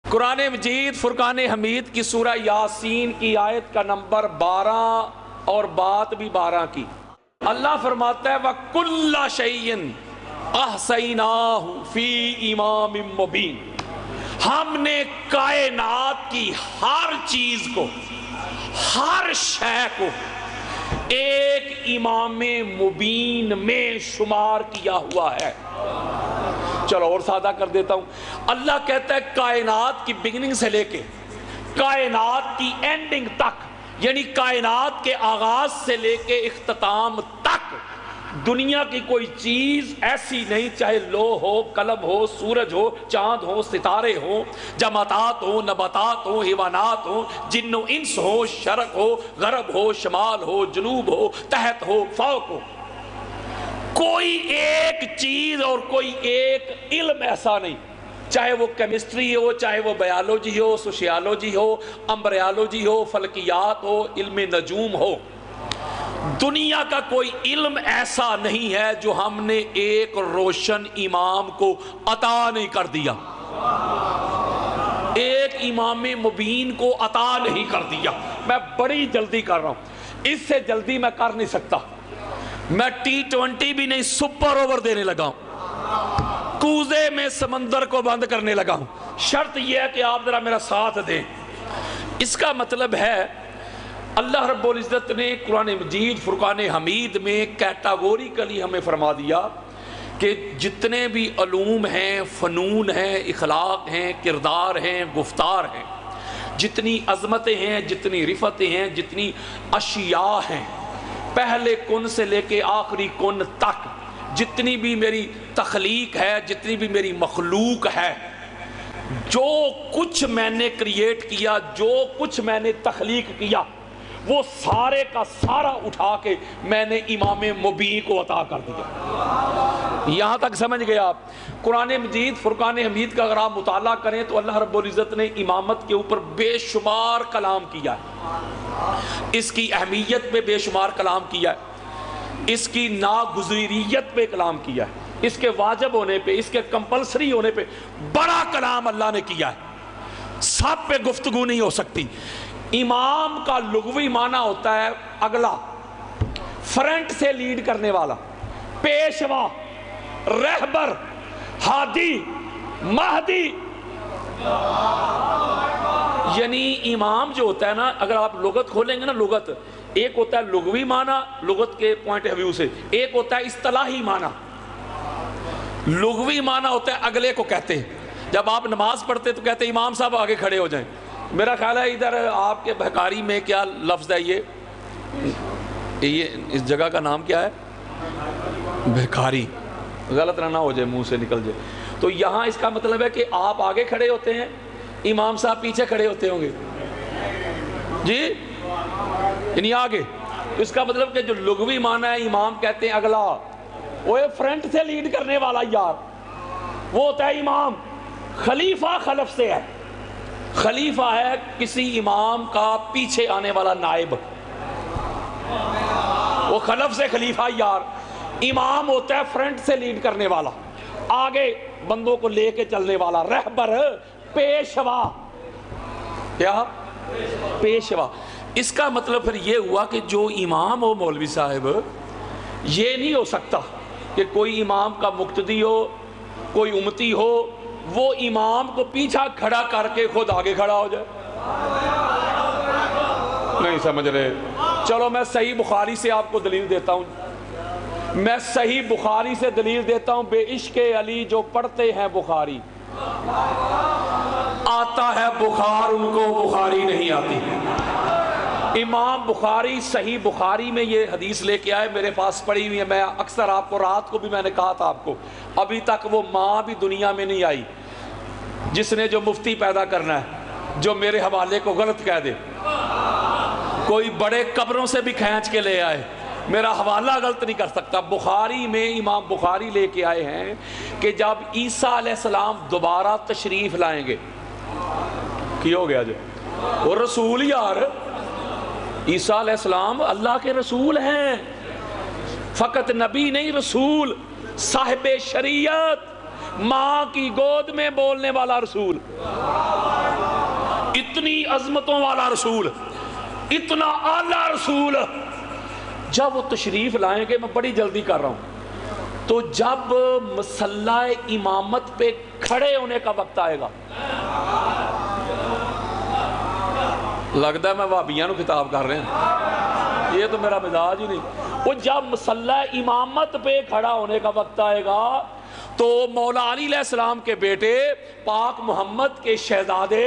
قرآن مجید فرقان حمید کی سورہ یاسین کی آیت کا نمبر 12 اور بات بھی 12 کی اللہ فرماتا ہے وَكُلَّ شَيْءٍ أَحْصَيْنَاهُ فِي إِمَامٍ مُبِينٍ، ہم نے کائنات کی ہر چیز کو، ہر شے کو ایک امام مبین میں شمار کیا ہوا ہے۔ چلو اور سادہ کر دیتا ہوں، اللہ کہتا ہے کائنات کی بگننگ سے لے کے کائنات کی اینڈنگ تک، یعنی کائنات کے آغاز سے لے کے اختتام تک دنیا کی کوئی چیز ایسی نہیں، چاہے لوح ہو، قلم ہو، سورج ہو، چاند ہو، ستارے ہو، جمادات ہو، نباتات ہو، حیوانات ہو، جن و انس ہو، شرق ہو، غرب ہو، شمال ہو، جنوب ہو، تحت ہو، فوق ہو، کوئی ایک چیز اور کوئی ایک علم ایسا نہیں، چاہے وہ کیمسٹری ہو، چاہے وہ بایولوجی ہو، سوشیالوجی ہو، امبریالوجی ہو، فلکیات ہو، علم نجوم ہو، دنیا کا کوئی علم ایسا نہیں ہے جو ہم نے ایک روشن امام کو عطا نہیں کر دیا، ایک امام مبین کو عطا نہیں کر دیا۔ میں بڑی جلدی کر رہا ہوں، اس سے جلدی میں کر نہیں سکتا، میں T20 بھی نہیں، سپر اوور دینے لگا ہوں، کوزے میں سمندر کو بند کرنے لگا ہوں، شرط یہ ہے کہ آپ ذرا میرا ساتھ دیں۔ اس کا مطلب ہے اللہ رب العزت نے قرآن مجید فرقان حمید میں کیٹاگوریکلی ہمیں فرما دیا کہ جتنے بھی علوم ہیں، فنون ہیں، اخلاق ہیں، کردار ہیں، گفتار ہیں، جتنی عظمتیں ہیں، جتنی رفتیں ہیں، جتنی اشیاء ہیں، پہلے کن سے لے کے آخری کن تک جتنی بھی میری تخلیق ہے، جتنی بھی میری مخلوق ہے، جو کچھ میں نے کریٹ کیا، جو کچھ میں نے تخلیق کیا، وہ سارے کا سارا اٹھا کے میں نے امام مبین کو عطا کر دیا۔ یہاں تک سمجھ گئے آپ؟ قرآن مجید فرقان حمید کا اگر آپ مطالعہ کریں تو اللہ رب العزت نے امامت کے اوپر بے شمار کلام کیا ہے، اس کی اہمیت پہ بے شمار کلام کیا ہے، اس کی ناگزیریت پہ کلام کیا ہے، اس کے واجب ہونے پہ، اس کے کمپلسری ہونے پہ بڑا کلام اللہ نے کیا ہے، سب پہ گفتگو نہیں ہو سکتی۔ امام کا لغوی معنی ہوتا ہے اگلا، فرنٹ سے لیڈ کرنے والا، پیشوا، رہبر، ہادی، مہدی، یعنی امام جو ہوتا ہے نا، اگر آپ لغت کھولیں گے نا، لغت ایک ہوتا ہے لغوی معنی لغت کے پوائنٹ آف ویو سے، ایک ہوتا ہے اصطلاحی معنی۔ لغوی معنی ہوتا ہے اگلے کو کہتے ہیں، جب آپ نماز پڑھتے تو کہتے ہیں امام صاحب آگے کھڑے ہو جائیں۔ میرا خیال ہے ادھر آپ کے بھکاری میں کیا لفظ ہے، یہ اس جگہ کا نام کیا ہے؟ بھکاری، غلط نہ ہو جائے، منہ سے نکل جائے۔ تو یہاں اس کا مطلب ہے کہ آپ آگے کھڑے ہوتے ہیں، امام صاحب پیچھے کھڑے ہوتے ہوں گے جی، یعنی آگے۔ اس کا مطلب کہ جو لغوی معنی ہے، امام کہتے ہیں اگلا، وہ فرنٹ سے لیڈ کرنے والا یار، وہ ہوتا ہے امام۔ خلیفہ خلف سے ہے، خلیفہ ہے کسی امام کا پیچھے آنے والا نائب، وہ خلف سے خلیفہ یار۔ امام ہوتا ہے فرنٹ سے لیڈ کرنے والا، آگے بندوں کو لے کے چلنے والا، رہبر، پیشوا۔ کیا؟ پیشوا۔ اس کا مطلب پھر یہ ہوا کہ جو امام ہو مولوی صاحب، یہ نہیں ہو سکتا کہ کوئی امام کا مقتدی ہو، کوئی امتی ہو، وہ امام کو پیچھا کھڑا کر کے خود آگے کھڑا ہو جائے۔ نہیں سمجھ رہے؟ چلو میں صحیح بخاری سے آپ کو دلیل دیتا ہوں، میں صحیح بخاری سے دلیل دیتا ہوں۔ بے عشق علی جو پڑھتے ہیں بخاری، آتا ہے بخار، ان کو بخاری نہیں آتی۔ امام بخاری صحیح بخاری میں یہ حدیث لے کے آئے، میرے پاس پڑھی ہوئی ہے، میں اکثر آپ کو رات کو بھی میں نے کہا تھا آپ کو، ابھی تک وہ ماں بھی دنیا میں نہیں آئی جس نے جو مفتی پیدا کرنا ہے جو میرے حوالے کو غلط کہہ دے۔ کوئی بڑے قبروں سے بھی کھینچ کے لے آئے، میرا حوالہ غلط نہیں کر سکتا۔ بخاری میں امام بخاری لے کے آئے ہیں کہ جب عیسیٰ علیہ السلام دوبارہ تشریف لائیں گے، کی ہو گیا جو وہ رسول یار، عیسیٰ علیہ السلام اللہ کے رسول ہیں، فقط نبی نہیں، رسول، صاحب شریعت، ماں کی گود میں بولنے والا رسول۔ اتنی عظمتوں والا رسول، اتنا اعلیٰ رسول، جب وہ تشریف لائیں گے، میں بڑی جلدی کر رہا ہوں، تو جب مصلی امامت پہ کھڑے ہونے کا وقت آئے گا، لگتا ہے میں وہابیوں کو خطاب کر رہے ہیں، یہ تو میرا مزاج ہی نہیں، وہ جب مصلی امامت پہ کھڑا ہونے کا وقت آئے گا تو مولا علی علیہ السلام کے بیٹے پاک محمد کے شہزادے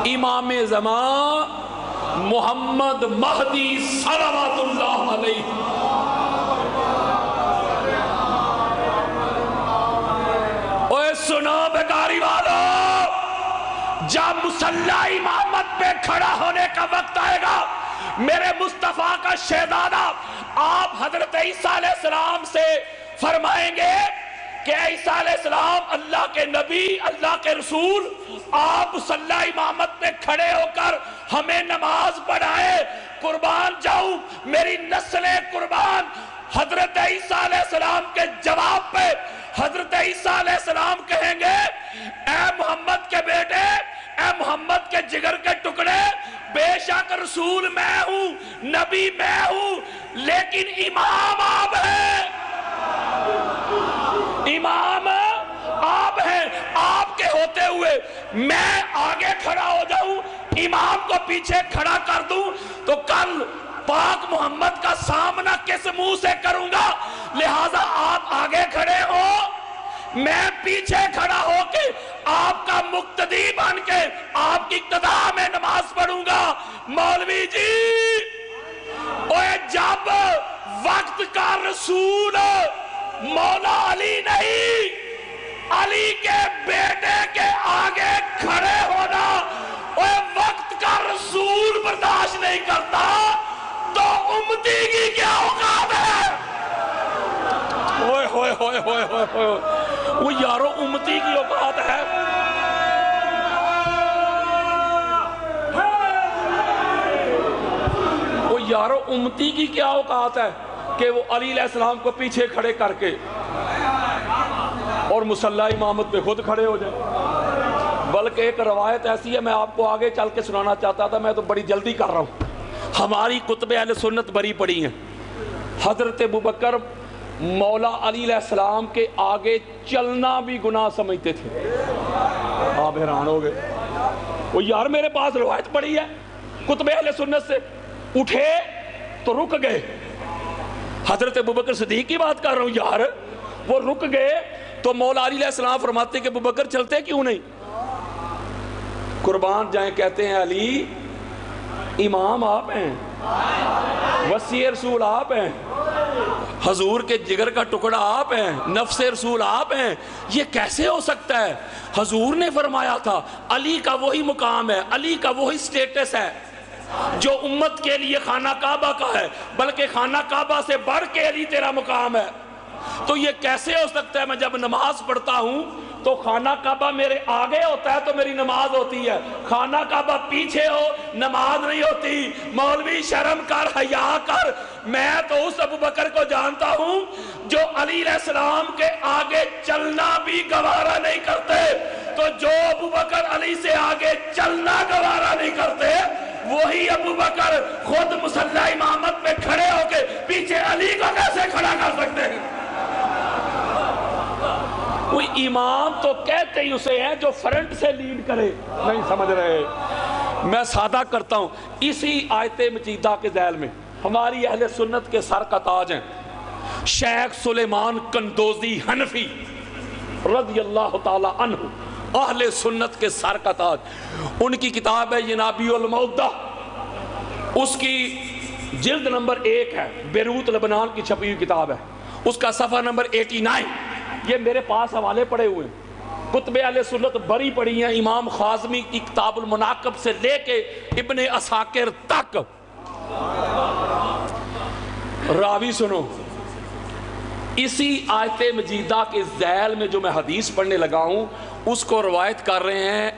امام زمان محمد مہدی صلوات اللہ علیہ اوے سنو بیکاری والو، جب مصلی امامت پہ کھڑا ہونے کا وقت آئے گا، میرے مصطفیٰ کا شہزادہ آپ حضرت عیسیٰ علیہ السلام سے فرمائیں گے کہ عیسیٰ علیہ السلام اللہ کے نبی، اللہ کے رسول، آپ مصلی امامت میں کھڑے ہو کر ہمیں نماز پڑھائے، قربان جاؤں میری نسل قربان۔ حضرت عیسیٰ علیہ السلام کے جواب پہ حضرت عیسیٰ علیہ السلام کہیں گے، اے محمد کے بیٹے، اے محمد کے جگر کے ٹکڑے، بے شک رسول میں ہوں، نبی میں ہوں، لیکن امام آپ ہیں، امام آپ ہیں، آپ کے ہوتے ہوئے میں آگے کھڑا ہو جاؤں، امام کو پیچھے کھڑا کر دوں تو کل پاک محمد کا سامنا کس منہ سے کروں گا؟ لہٰذا آپ آگے کھڑے ہو، میں پیچھے کھڑا ہو کے آپ کا مقتدی بن کے آپ کی اقتداء میں نماز پڑھوں گا۔ مولوی جی، اوے جب وقت کا رسول مولا علی نہیں، علی کے بیٹے کے آگے کھڑے ہونا اوے وقت کا رسول برداشت نہیں کرتا تو امتی کی کیا اوقات ہے؟ ہوئے ہوئے ہوئے ہوئے ہوئے ہوئے، وہ یارو امتی کی اوقات ہے؟ وہ یارو امتی کی کیا اوقات ہے کہ وہ علی علیہ السلام کو پیچھے کھڑے کر کے اور مصلی امامت پہ خود کھڑے ہو جائیں؟ بلکہ ایک روایت ایسی ہے، میں آپ کو آگے چل کے سنانا چاہتا تھا، میں تو بڑی جلدی کر رہا ہوں، ہماری کتب اہل سنت بری پڑی ہیں، حضرت ابوبکر مولا علی علیہ السلام کے آگے چلنا بھی گناہ سمجھتے تھے۔ آپ حیران ہو گئے، وہ یار میرے پاس روایت پڑی ہے کتب اہل سنت سے، اٹھے تو رک گئے، حضرت ابوبکر صدیق کی بات کر رہا ہوں یار، وہ رک گئے تو مولا علی علیہ السلام فرماتے کہ ابوبکر چلتے کیوں نہیں؟ قربان جائیں، کہتے ہیں علی امام آپ ہیں، وصی رسول آپ ہیں، حضور کے جگر کا ٹکڑا آپ ہیں، نفس رسول آپ ہیں، یہ کیسے ہو سکتا ہے؟ حضور نے فرمایا تھا علی کا وہی مقام ہے، علی کا وہی سٹیٹس ہے جو امت کے لیے خانہ کعبہ کا ہے، بلکہ خانہ کعبہ سے بڑھ کے علی تیرا مقام ہے۔ تو یہ کیسے ہو سکتا ہے؟ میں جب نماز پڑھتا ہوں تو خانہ کعبہ میرے آگے ہوتا ہے تو میری نماز ہوتی ہے، خانہ کعبہ پیچھے ہو نماز نہیں ہوتی۔ مولوی شرم کر، حیا کر، میں تو اس ابوبکر کو جانتا ہوں جو علی علیہ السلام کے آگے چلنا بھی گوارا نہیں کرتے، تو جو ابوبکر علی سے آگے چلنا گوارا نہیں کرتے، وہی ابوبکر خود مصلی امامت میں کھڑے ہو کے پیچھے علی کو کیسے کھڑا کر سکتے ہیں؟ کوئی امام تو کہتے ہی اسے ہیں جو فرنٹ سے لیڈ کرے، نہیں سمجھ رہے؟ میں سادہ کرتا ہوں، اسی آیت مجیدہ کے ذیل میں ہماری اہل سنت کے سر کا تاج ہیں شیخ سلیمان قندوزی حنفی رضی اللہ تعالی عنہ، اہل سنت کے سر کا تاج۔ ان کی کتاب ہے ینابی المودہ، اس کی جلد نمبر 1 ہے، بیروت لبنان کی چھپی ہوئی کتاب ہے، اس کا صفحہ نمبر 89، یہ میرے پاس حوالے پڑے ہوئے ہیں، کتب اہل سنت بری پڑی ہیں، امام خازمی کی کتاب المناقب سے لے کے ابن عساکر تک۔ راوی سنو، اسی آیت مجیدہ کے ذیل میں جو میں حدیث پڑھنے لگا ہوں اس کو روایت کر رہے ہیں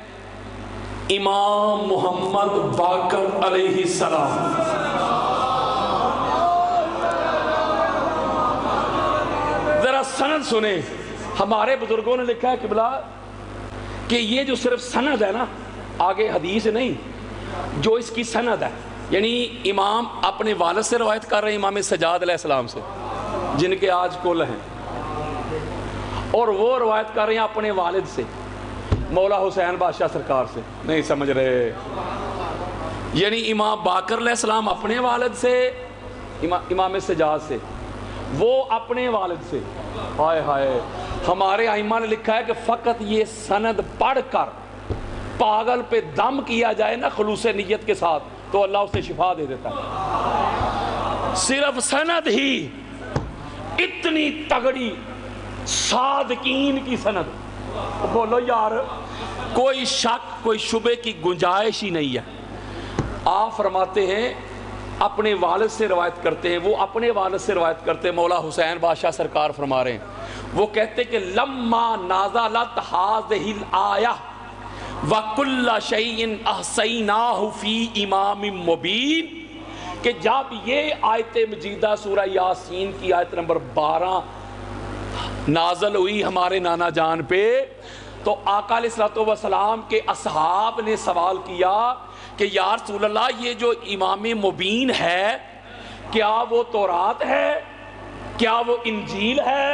امام محمد باقر علیہ السلام۔ ذرا سند سنیں، ہمارے بزرگوں نے لکھا ہے قبلہ کہ یہ جو صرف سند ہے نا، آگے حدیث نہیں، جو اس کی سند ہے، یعنی امام اپنے والد سے روایت کر رہے ہیں، امام سجاد علیہ السلام سے، جن کے آج کل ہیں، اور وہ روایت کر رہے ہیں اپنے والد سے، مولا حسین بادشاہ سرکار سے. نہیں سمجھ رہے؟ یعنی امام باقر علیہ السلام اپنے والد سے، امام سجاد سے، وہ اپنے والد سے. ہائے ہائے، ہمارے ائمہ نے لکھا ہے کہ فقط یہ سند پڑھ کر پاگل پہ دم کیا جائے نا خلوص نیت کے ساتھ تو اللہ اسے شفا دے دیتا ہے. صرف سند ہی اتنی تگڑی، صادقین کی سند. بولو یار، کوئی شک کوئی شبے کی گنجائش ہی نہیں ہے. آپ فرماتے ہیں اپنے والد سے روایت کرتے ہیں، وہ اپنے والد سے روایت کرتے ہیں، مولا حسین بادشاہ سرکار فرما رہے ہیں، وہ کہتے کہ لما نازلت هذه الآیہ وَكُلَّ شَيْءٍ أَحْصَيْنَاهُ فِي إِمَامٍ مُبِينٍ، کہ جب یہ آیت مجیدہ سورہ یاسین کی آیت نمبر 12 نازل ہوئی ہمارے نانا جان پہ، تو آقا علیہ السلام کے اصحاب نے سوال کیا کہ یا رسول اللہ، یہ جو امام مبین ہے کیا وہ تورات ہے، کیا وہ انجیل ہے،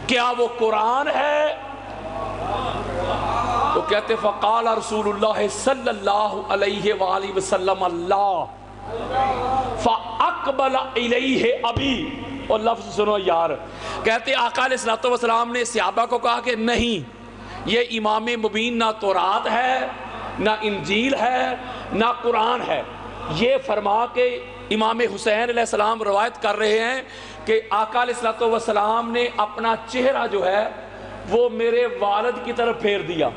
کیا وہ قرآن ہے؟ تو کہتے فقال رسول اللہ صلی اللہ علیہ وآلہ وسلم اللہ فاقبل الیہ ابی. اور لفظ سنو یار، کہتے آقا علیہ السلام نے صحابہ کو کہا کہ نہیں، یہ امام مبین نہ تورات ہے، نہ انجیل ہے، نہ قرآن ہے. یہ فرما کے امام حسین علیہ السلام روایت کر رہے ہیں کہ آقا علیہ السلام نے اپنا چہرہ جو ہے وہ میرے والد کی طرف پھیر دیا.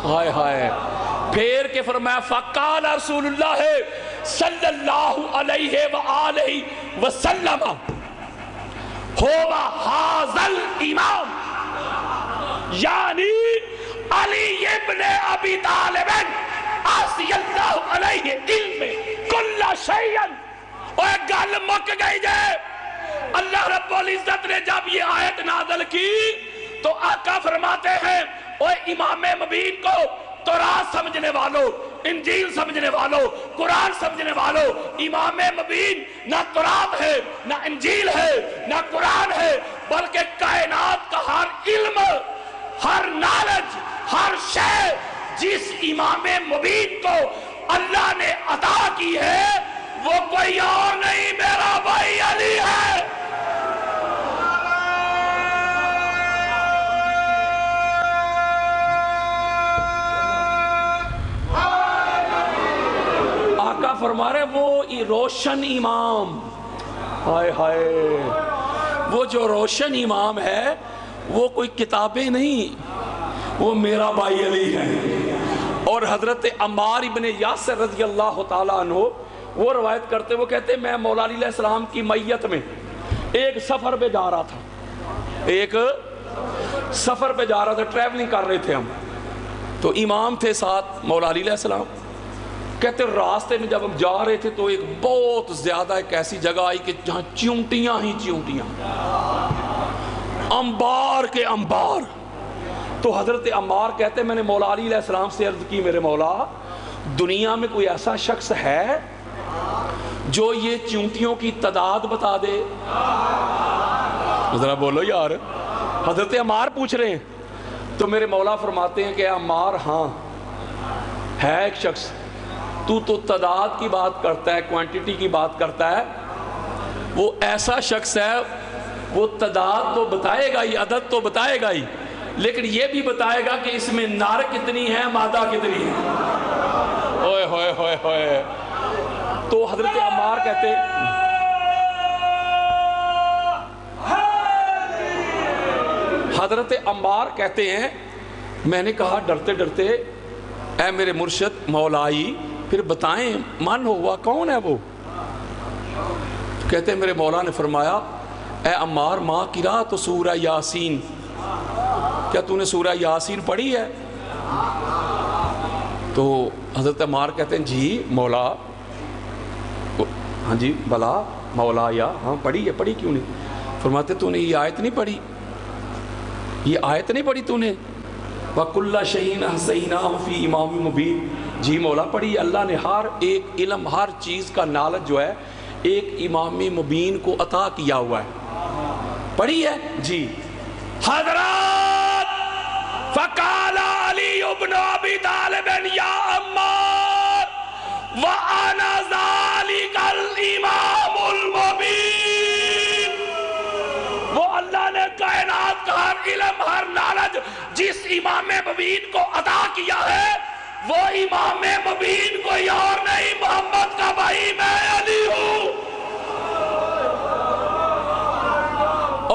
ہائے ہائے، پھیر کے فرمایا فقال رسول اللہ صلی اللہ علیہ وآلہ وسلم ہوا حاضل امام، یعنی علی ابن ابی طالب آسی اللہ علیہ علم کل شیئن. اور گل مک گئی جائے. اللہ رب العزت نے جب یہ آیت نازل کی تو آقا فرماتے ہیں اوہ امام مبین کو تورات سمجھنے والوں، انجیل سمجھنے والوں، قرآن سمجھنے والوں، امام مبین نہ تورات ہے، نہ انجیل ہے، نہ قرآن ہے، بلکہ کائنات کا ہر علم، ہر نالج، ہر شے جس امام مبین کو اللہ نے عطا کی ہے وہ کوئی اور نہیں، میرا بھائی علی ہے. آقا فرما رہے وہ روشن امام، ہائے ہائے، وہ جو روشن امام ہے وہ کوئی کتابیں نہیں، وہ میرا بھائی علی ہے. اور حضرت عمار ابن یاسر رضی اللہ تعالیٰ عنہ وہ روایت کرتے، وہ کہتے میں مولا علی علیہ السلام کی میت میں ایک سفر پہ جا رہا تھا، ایک سفر پہ جا رہا تھا، ٹریولنگ کر رہے تھے ہم، تو امام تھے ساتھ مولا علی علیہ السلام. کہتے راستے میں جب ہم جا رہے تھے تو ایک بہت زیادہ ایک ایسی جگہ آئی کہ جہاں چیونٹیاں ہی چیونٹیاں، انبار کے انبار. تو حضرت عمار کہتے میں نے مولا علی علیہ السلام سے عرض کی میرے مولا دنیا میں کوئی ایسا شخص ہے جو یہ چیونٹیوں کی تعداد بتا دے؟ ذرا بولو یار، حضرت عمار پوچھ رہے ہیں. تو میرے مولا فرماتے ہیں کہ عمار ہاں ہے ایک شخص، تو تعداد کی بات کرتا ہے، کوانٹیٹی کی بات کرتا ہے، وہ ایسا شخص ہے وہ تعداد تو بتائے گا ہی، عدد تو بتائے گا ہی، لیکن یہ بھی بتائے گا کہ اس میں نر کتنی ہے، مادہ کتنی ہے. اوئے ہوئے ہوئے ہوئے. تو حضرت عمار کہتے ہیں میں نے کہا ڈرتے ڈرتے اے میرے مرشد مولائی پھر بتائیں من ہوا کون ہے وہ؟ کہتے ہیں میرے مولا نے فرمایا اے عمار ما قرأت سورہ یاسین، کیا تو نے سورہ یاسین پڑھی ہے؟ تو حضرت عمار کہتے ہیں جی مولا، ہاں جی بلا مولا، یا ہاں پڑھی ہے. پڑھی کیوں نہیں؟ فرماتے تو نے یہ آیت نہیں پڑھی، یہ آیت نہیں پڑھی تو نے؟ وَكُلَّ شَيْءٍ أَحْصَيْنَاهُ فِي إِمَامٍ مُبِينٍ. جی مولا پڑھی اللہ نے ہر ایک علم، ہر چیز کا نالج جو ہے ایک امام مبین کو عطا کیا ہوا ہے. پڑھی ہے جی حضرات. فَقَالَ عَلِيُّ بْنُ أَبِي طَالِبٍ يَا عَمَّارُ وَأَنَا ذَلِكَ الْإِمَامُ الْمُبِينُ. وہ اللہ نے کائنات کا ہر علم، ہر نالج جس امام مبین کو عطا کیا ہے، وہ امام مبین کوئی اور نہیں، محمد کا بھائی میں علی ہوں.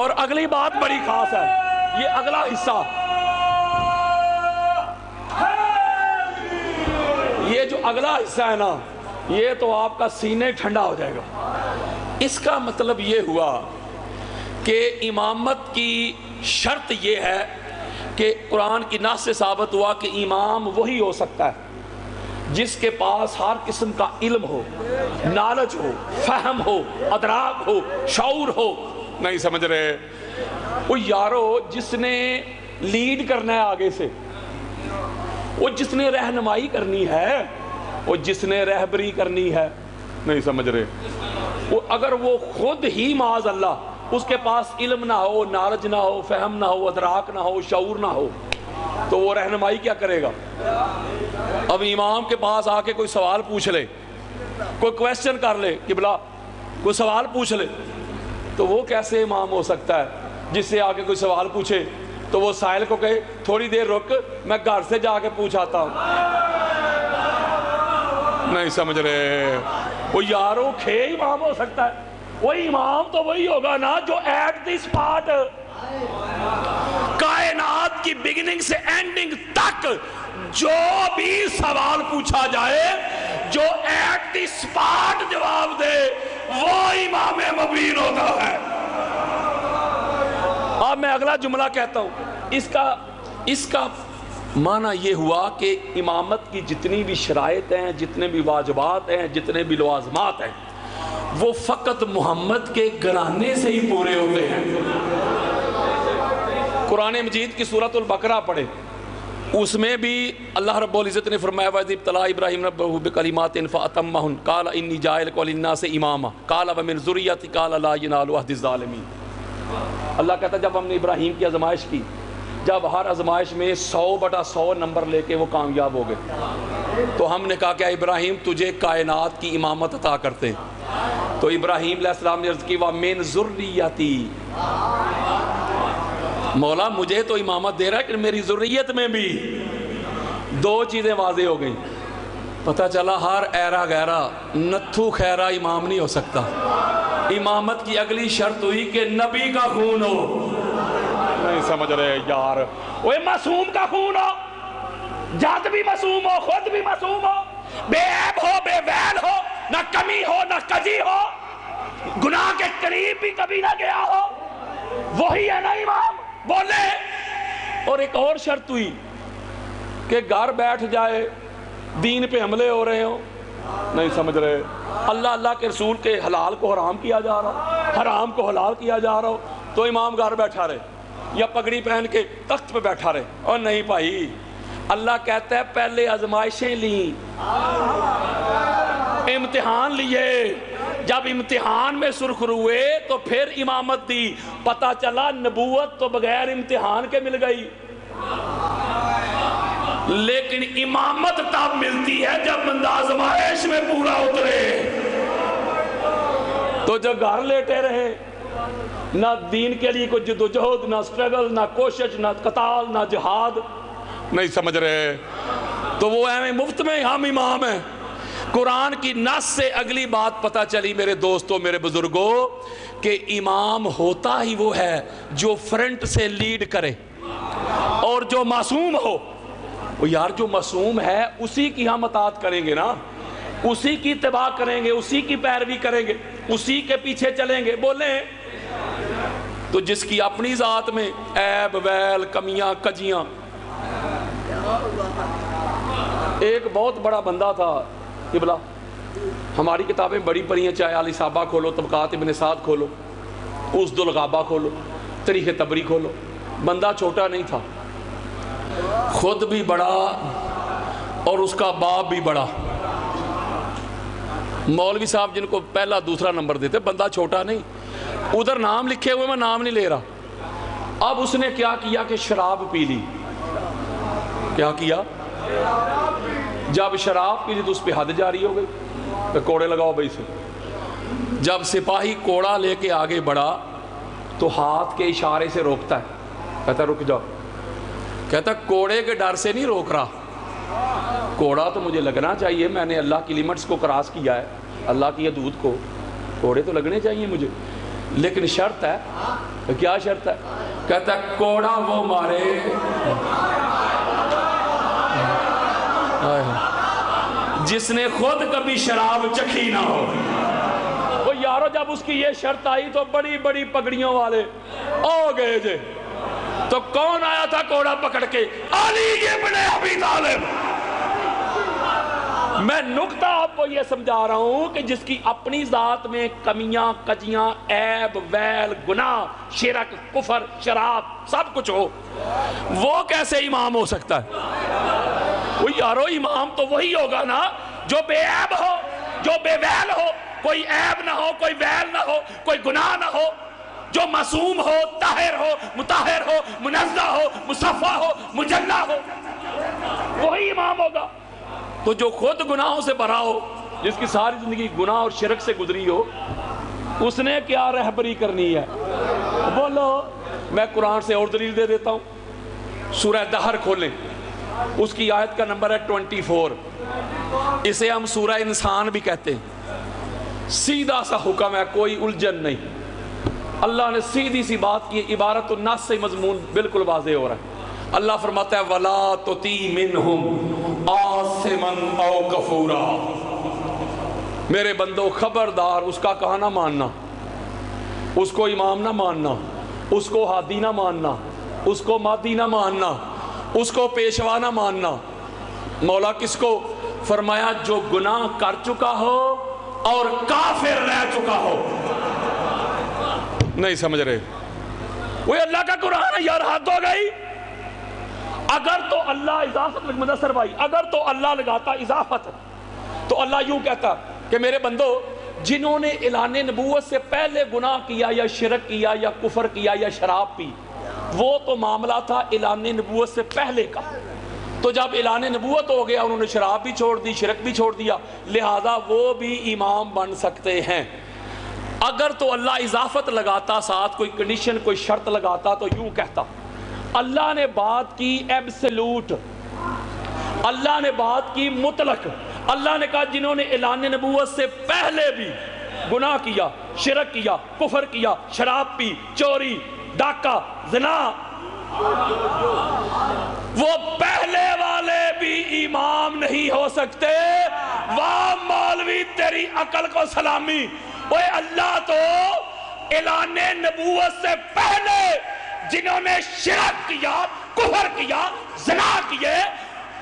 اور اگلی بات بڑی خاص ہے، یہ اگلا حصہ، یہ جو اگلا حصہ ہے نا، یہ تو آپ کا سینے ٹھنڈا ہو جائے گا. اس کا مطلب یہ ہوا کہ امامت کی شرط یہ ہے کہ قرآن کی نص سے ثابت ہوا کہ امام وہی ہو سکتا ہے جس کے پاس ہر قسم کا علم ہو، نالج ہو، فہم ہو، ادراک ہو، شعور ہو. نہیں سمجھ رہے؟ وہ یارو جس نے لیڈ کرنا ہے آگے سے، وہ جس نے رہنمائی کرنی ہے، وہ جس نے رہبری کرنی ہے. نہیں سمجھ رہے؟ وہ اگر وہ خود ہی معاذ اللہ اس کے پاس علم نہ ہو، نالج نہ ہو، فہم نہ ہو، ادراک نہ ہو، شعور نہ ہو، تو وہ رہنمائی کیا کرے گا؟ اب امام کے پاس آ کے کوئی سوال پوچھ لے، کوئی کویسچن کر لے کہ بلا کوئی سوال پوچھ لے، تو وہ کیسے امام ہو سکتا ہے؟ جس سے آ کے کوئی سوال پوچھے تو وہ سائل کو کہے تھوڑی دیر رک، میں گھر سے جا کے پوچھ آتا ہوں. نہیں سمجھ رہے؟ وہ یارو کھے امام ہو سکتا ہے؟ وہی امام تو وہی ہوگا نا جو ایٹ دی سپاٹ کائنات کی بگننگ سے اینڈنگ تک جو بھی سوال پوچھا جائے، جو ایٹ دی سپاٹ جواب دے، وہ امام مبین ہوتا ہے. اب میں اگلا جملہ کہتا ہوں. اس کا معنی یہ ہوا کہ امامت کی جتنی بھی شرائط ہیں، جتنے بھی واجبات ہیں، جتنے بھی لوازمات ہیں، وہ فقط محمد کے گھرانے سے ہی پورے ہوتے ہیں. قرآن مجید کی سورۃ البقرہ پڑھے، اس میں بھی اللہ رب العزت نے فرمایا وَإِذِ ابْتَلَىٰ إِبْرَاهِيمُ رَبَّهُ بِكَلِمَاتٍ فَأَتَمَّهُنَّ قَالَ إِنِّي جَاعِلُكَ لِلنَّاسِ إِمَامًا قَالَ وَمِنْ ذُرِّيَّتِي قَالَ لَا يَنَالُ عَهْدِ الظَّالِمِينَ. اللہ کہتا ہے جب ہم نے ابراہیم کی آزمائش کی، جب ہر آزمائش میں 100/100 نمبر لے کے وہ کامیاب ہو گئے، تو ہم نے کہا کہ ابراہیم تجھے کائنات کی امامت عطا کرتے ہیں. تو ابراہیم علیہ السلام نے عرض کی وَمِنْ ذُرِّيَّتِي، مولا مجھے تو امامت دے رہا ہے کہ میری ذریت میں بھی. دو چیزیں واضح ہو گئیں. پتہ چلا ہر ایرا غیرہ نتھو خیرہ امام نہیں ہو سکتا. امامت کی اگلی شرط ہوئی کہ نبی کا خون ہو. نہیں سمجھ رہے یار؟ وہ معصوم کا خون ہو، جد بھی معصوم ہو، خود بھی معصوم ہو، بے عیب ہو، بے ویل ہو، نہ کمی ہو نہ کجی ہو، گناہ کے قریب بھی کبھی نہ گیا ہو، وہی ہے نا امام. بولے. اور ایک اور شرط ہوئی کہ گھر بیٹھ جائے، دین پہ حملے ہو رہے ہوں. نہیں سمجھ رہے؟ اللہ کے رسول کے حلال کو حرام کیا جا رہا، حرام کو حلال کیا جا رہا ہو، تو امام گھر بیٹھا رہے یا پگڑی پہن کے تخت پہ بیٹھا رہے. اور نہیں بھائی، اللہ کہتا ہے پہلے آزمائشیں لیں، امتحان لیے، جب امتحان میں سرخرو ہوئے تو پھر امامت دی. پتہ چلا نبوت تو بغیر امتحان کے مل گئی، لیکن امامت تب ملتی ہے جب بندہ آزمائش میں پورا اترے. تو جو گھر لیٹے رہے، نہ دین کے لیے کوئی جدوجہد، نہ سٹرگل، نہ کوشش، نہ قتال، نہ جہاد. نہیں سمجھ رہے؟ تو وہ ایویں مفت میں ہم امام ہیں. قرآن کی نص سے اگلی بات پتہ چلی میرے دوستوں، میرے بزرگوں، کہ امام ہوتا ہی وہ ہے جو فرنٹ سے لیڈ کرے، اور جو معصوم ہو. وہ یار جو معصوم ہے اسی کی ہم اطاعت کریں گے نا، اسی کی اتباع کریں گے، اسی کی پیروی کریں گے، اسی کے پیچھے چلیں گے. بولیں. تو جس کی اپنی ذات میں عیب ویل کمیاں کجیاں. ایک بہت بڑا بندہ تھا قبلہ، ہماری کتابیں بڑی پڑھی ہیں، چاہے علی صحابہ کھولو، طبقات ابن سعد کھولو، اسد الغابہ کھولو، تاریخ تبری کھولو. بندہ چھوٹا نہیں تھا، خود بھی بڑا اور اس کا باپ بھی بڑا. مولوی صاحب جن کو پہلا دوسرا نمبر دیتے, بندہ چھوٹا نہیں, ادھر نام لکھے ہوئے, میں نام نہیں لے رہا. اب اس نے کیا کیا کہ شراب پی لی. کیا کیا؟ جب شراب پی لی تو اس پہ حد جاری ہو گئی کہ کوڑے لگاؤ بھائی سے. جب سپاہی کوڑا لے کے آگے بڑھا تو ہاتھ کے اشارے سے روکتا ہے, کہتا رک جاؤ. کہتا کوڑے کے ڈر سے نہیں روک رہا, کوڑا تو مجھے لگنا چاہیے, میں نے اللہ کی لیمٹس کو کراس کیا ہے, اللہ کی حدود کو, کوڑے تو لگنے چاہیے مجھے, لیکن شرط ہے. کیا شرط ہے؟ کہتا کوڑا وہ مارے جس نے خود کبھی شراب چکھی نہ ہو. وہ یارو جب اس کی یہ شرط آئی تو بڑی بڑی پگڑیوں والے آ گئے جے. تو کون آیا تھا کوڑا پکڑ کے؟ علی ابن ابی طالب. میں نکتہ آپ کو یہ سمجھا رہا ہوں کہ جس کی اپنی ذات میں کمیاں, کجیاں, عیب, ویل, گناہ, شرک, کفر, شراب سب کچھ ہو, وہ کیسے امام ہو سکتا ہے؟ وہ یارو امام تو وہی ہوگا نا جو بے عیب ہو, جو بے ویل ہو, کوئی عیب نہ ہو, کوئی ویل نہ ہو, کوئی گناہ نہ ہو, جو معصوم ہو, طاہر ہو, مطہر ہو, منزہ ہو, مصفہ ہو, مجلہ ہو, وہی امام ہوگا. تو جو خود گناہوں سے بھرا ہو, جس کی ساری زندگی گناہ اور شرک سے گزری ہو, اس نے کیا رہبری کرنی ہے؟ بولو. میں قرآن سے اور دلیل دے دیتا ہوں. سورہ دہر کھولیں, اس کی آیت کا نمبر ہے 24. اسے ہم سورہ انسان بھی کہتے ہیں. سیدھا سا حکم ہے, کوئی الجھن نہیں. اللہ نے سیدھی سی بات کی, عبارت الناس سے مضمون بالکل واضح ہو رہا ہے. اللہ فرماتا ہے وَلَا تُطِیعْ مِنْهُمْ آثِمًا أَوْ كَفُورًا. میرے بندو خبردار, اس کا کہا نہ ماننا, اس کو امام نہ ماننا, اس کو ہادی نہ ماننا, اس کو مادی نہ ماننا, اس کو پیشوا نہ ماننا. مولا کس کو فرمایا؟ جو گناہ کر چکا ہو اور کافر رہ چکا ہو. نہیں سمجھ رہے؟ وہ اللہ کا قرآن ہے یار, حد ہو گئی. اگر تو اللہ اضافت مدثر بھائی, اگر تو اللہ لگاتا اضافت تو اللہ یوں کہتا کہ میرے بندو جنہوں نے اعلان نبوت سے پہلے گناہ کیا یا شرک کیا یا کفر کیا یا شراب پی, وہ تو معاملہ تھا اعلان نبوت سے پہلے کا. تو جب اعلان نبوت ہو گیا, انہوں نے شراب بھی چھوڑ دی, شرک بھی چھوڑ دیا, لہذا وہ بھی امام بن سکتے ہیں. اگر تو اللہ اضافت لگاتا, ساتھ کوئی کنڈیشن, کوئی شرط لگاتا, تو یوں کہتا. اللہ نے بات کی ایبسلوٹ, اللہ نے بات کی مطلق. اللہ نے کہا جنہوں نے اعلان نبوت سے پہلے بھی گناہ کیا, شرک کیا, کفر کیا, شراب پی, چوری, ڈاکہ, زنا, وہ پہلے والے بھی امام نہیں ہو سکتے. واہ مولوی تیری عقل کو سلامی. اوے اللہ تو اعلان نبوت سے پہلے جنہوں نے شرک کیا, کفر کیا, زنا کیے,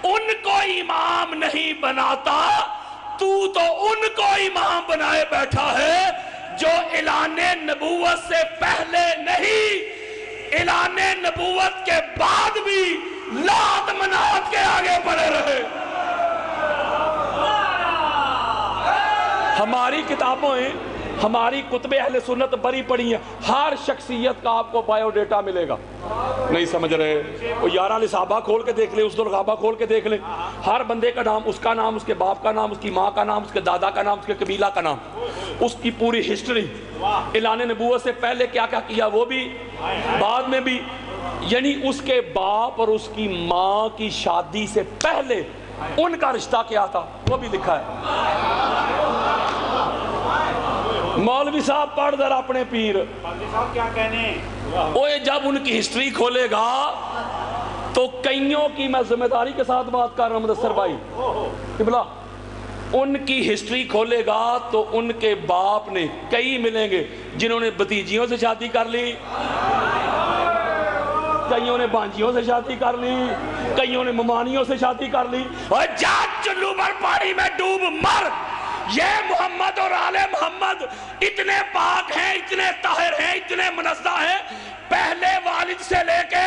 ان کو امام نہیں بناتا. تو ان کو امام بنائے بیٹھا ہے جو اعلان نبوت سے پہلے نہیں, اعلان نبوت کے بعد بھی لات منات کے آگے بڑھے رہے. ہماری کتابوں ہیں, ہماری کتب اہل سنت بری پڑی ہیں, ہر شخصیت کا آپ کو بایو ڈیٹا ملے گا. نہیں سمجھ رہے؟ وہ 11 صحابہ کھول کے دیکھ لیں, اس الغابہ کھول کے دیکھ لیں, ہر بندے کا نام, اس کا نام, اس کے باپ کا نام, اس کی ماں کا نام, اس کے دادا کا نام, اس کے قبیلہ کا نام, اس کی پوری ہسٹری, اعلان نبوت سے پہلے کیا کیا کیا وہ بھی, بعد میں بھی, یعنی اس کے باپ اور اس کی ماں کی شادی سے پہلے ان کا رشتہ کیا تھا وہ بھی لکھا ہے. مولوی صاحب پڑھ در اپنے پیر, کیا کہنے. اوے جب ان کی ہسٹری کھولے گا تو کئیوں کی, میں ذمہ داری کے ساتھ بات کر رہا ہوں مدثر بھائی, قبلہ, ان کی ہسٹری کھولے گا تو ان کے باپ نے کئی ملیں گے جنہوں نے بھتیجیوں سے شادی کر لی, کئیوں نے بانجیوں سے شادی کر لی, کئیوں نے ممانیوں سے شادی کر لی. اور جا چلو بر پانی میں ڈوب مر. یہ محمد اور آل محمد اتنے پاک ہیں, اتنے طاہر ہیں, اتنے منزہ ہیں, پہلے والد سے لے کے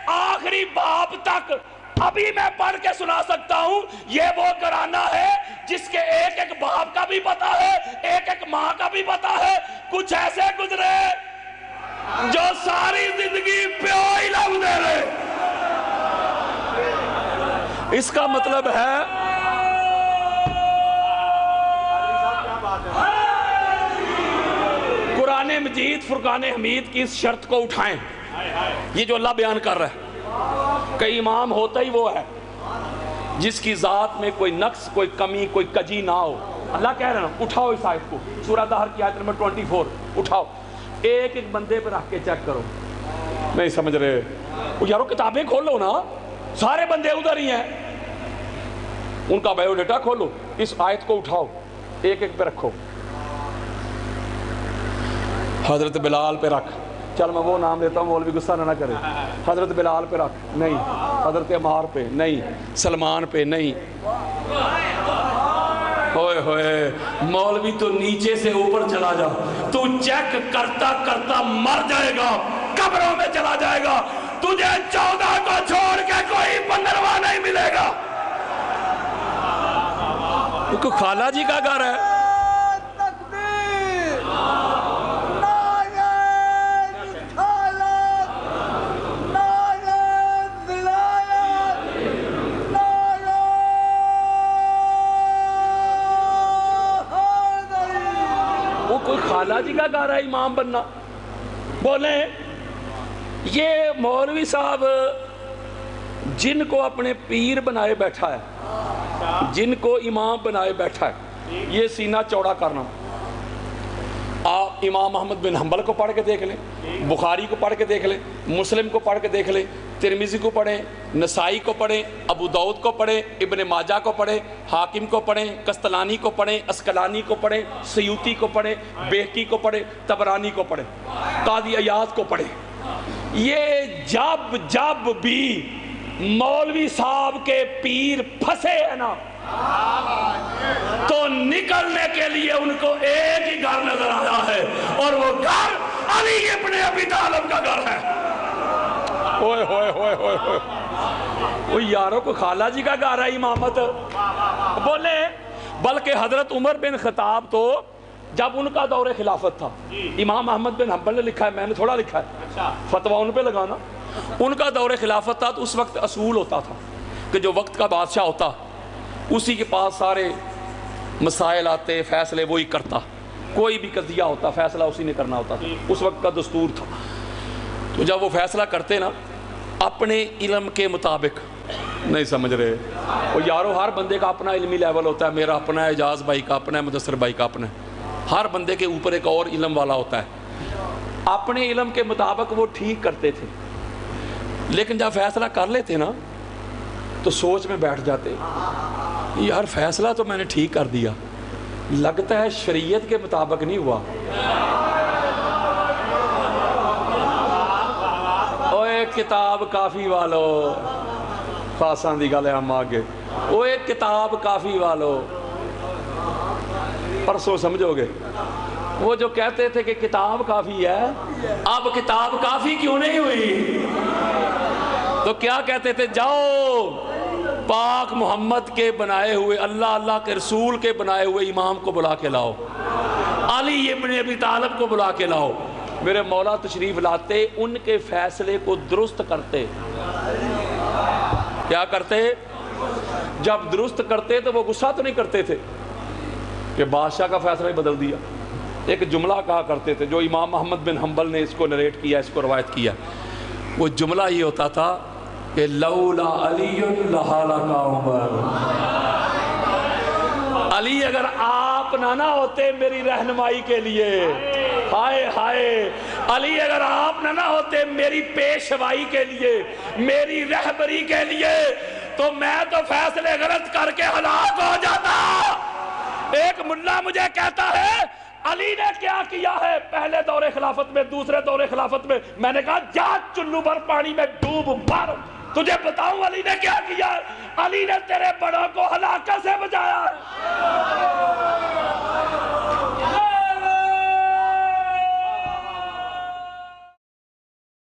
آخری باپ تک تک ابھی میں پڑھ کے سنا سکتا ہوں. یہ وہ گھرانہ ہے جس کے ایک ایک باپ کا بھی پتا ہے, ایک ایک ماں کا بھی پتا ہے. کچھ ایسے گزرے جو ساری زندگی پیو علم دے رہے. اس کا مطلب ہے قرآن مجید فرقان حمید کی اس شرط کو اٹھائیں. یہ جو اللہ بیان کر رہا ہے کہ امام ہوتا ہی وہ ہے جس کی ذات میں کوئی نقص, کوئی کمی, کوئی کجی نہ ہو. اللہ کہہ رہے ہیں اٹھاؤ اس آیت کو, سورہ دہر کی آیت نمبر 24 اٹھاؤ, ایک ایک بندے پہ رکھ کے چیک کرو. نہیں سمجھ رہے یارو, کتابیں کھولو نا, سارے بندے ادھر ہی ہیں, ان کا بایو ڈیٹا کھولو, اس آیت کو اٹھاؤ, ایک ایک پہ رکھو. حضرت بلال پہ رکھ, چل میں وہ نام دیتا ہوں مولوی غصہ نہ کرے. حضرت بلال پہ رکھ, نہیں. حضرت عمار پہ نہیں. سلمان پہ نہیں. ہوئے ہوئے مولوی تو نیچے سے اوپر چلا جا, تو چیک کرتا کرتا مر جائے گا, قبروں میں چلا جائے گا, تجھے 14 کو چھوڑ کے کوئی 15واں نہیں ملے گا. تو خالہ جی کا گھر ہے. خالہ جی کا گھر ہے امام بننا. بولیں یہ مولوی صاحب جن کو اپنے پیر بنائے بیٹھا ہے, جن کو امام بنائے بیٹھا ہے, یہ سینہ چوڑا کرنا. آپ امام احمد بن حنبل کو پڑھ کے دیکھ لیں, بخاری کو پڑھ کے دیکھ لیں, مسلم کو پڑھ کے دیکھ لیں, ترمذی کو پڑھیں, نسائی کو پڑھیں, ابو داؤد کو پڑھیں, ابن ماجہ کو پڑھیں, حاکم کو پڑھیں, قسطلانی کو پڑھیں, اسقلانی کو پڑھیں, سیوطی کو پڑھیں, بیہقی کو پڑھیں, طبرانی کو پڑھیں, قاضی عیاض کو پڑھیں. یہ جب بھی مولوی صاحب کے پیر پھنسے ہیں نا, تو نکلنے کے لیے ان کو ایک ہی گھر نظر آیا ہے, اور وہ گھر علی ابن ابی طالب کا گھر ہے. ہوئے ہوئے ہوئے ہوئے ہوئے, وہ یاروں کو خالہ جی کا گھر ہے امامت. بولے بلکہ حضرت عمر بن خطاب تو جب ان کا دور خلافت تھا, امام احمد بن حنبل نے لکھا ہے, میں نے تھوڑا لکھا ہے, فتویٰ ان پہ لگانا. ان کا دور خلافت تھا تو اس وقت اصول ہوتا تھا کہ جو وقت کا بادشاہ ہوتا اسی کے پاس سارے مسائل آتے, فیصلے وہی کرتا, کوئی بھی قضیہ ہوتا فیصلہ اسی نے کرنا ہوتا تھا, اس وقت کا دستور تھا. تو جب وہ فیصلہ کرتے نا اپنے علم کے مطابق, نہیں سمجھ رہے وہ یارو, ہر بندے کا اپنا علمی لیول ہوتا ہے. میرا اپنا ہے, اعجاز بھائی کا اپنا ہے, مدثر بھائی کا اپنا ہے. ہر بندے کے اوپر ایک اور علم والا ہوتا ہے. اپنے علم کے مطابق وہ ٹھیک کرتے تھے, لیکن جب فیصلہ کر لیتے نا تو سوچ میں بیٹھ جاتے, یار فیصلہ تو میں نے ٹھیک کر دیا, لگتا ہے شریعت کے مطابق نہیں ہوا. اوے کتاب کافی والو, خاصاں دی گل ہے ہم آگے. اوے کتاب کافی والو, پرسوں سمجھو گے, وہ جو کہتے تھے کہ کتاب کافی ہے, اب کتاب کافی کیوں نہیں ہوئی؟ تو کیا کہتے تھے, جاؤ پاک محمد کے بنائے ہوئے, اللہ کے رسول کے بنائے ہوئے امام کو بلا کے لاؤ, علی ابن ابی طالب کو بلا کے لاؤ. میرے مولا تشریف لاتے, ان کے فیصلے کو درست کرتے. کیا کرتے؟ جب درست کرتے تو وہ غصہ تو نہیں کرتے تھے کہ بادشاہ کا فیصلہ ہی بدل دیا. ایک جملہ کہا کرتے تھے جو امام احمد بن حنبل نے اس کو نریٹ کیا, اس کو روایت کیا. وہ جملہ یہ ہوتا تھا کہ لولا علی لہلک عمر, علی اگر آپ نہ ہوتے میری رہنمائی کے لیے, ہائے ہائے, علی اگر آپ نہ ہوتے میری پیشوائی کے لیے, میری رہبری کے لیے, تو میں تو فیصلے غلط کر کے ہلاک ہو جاتا. ایک ملا مجھے کہتا ہے علی نے کیا کیا ہے پہلے دور خلافت میں, دوسرے دور خلافت میں. میں نے کہا جا چلو بھر پانی میں ڈوب مر, تجھے بتاؤں علی نے کیا کیا. علی نے تیرے بڑوں کو ہلاکت سے بچایا.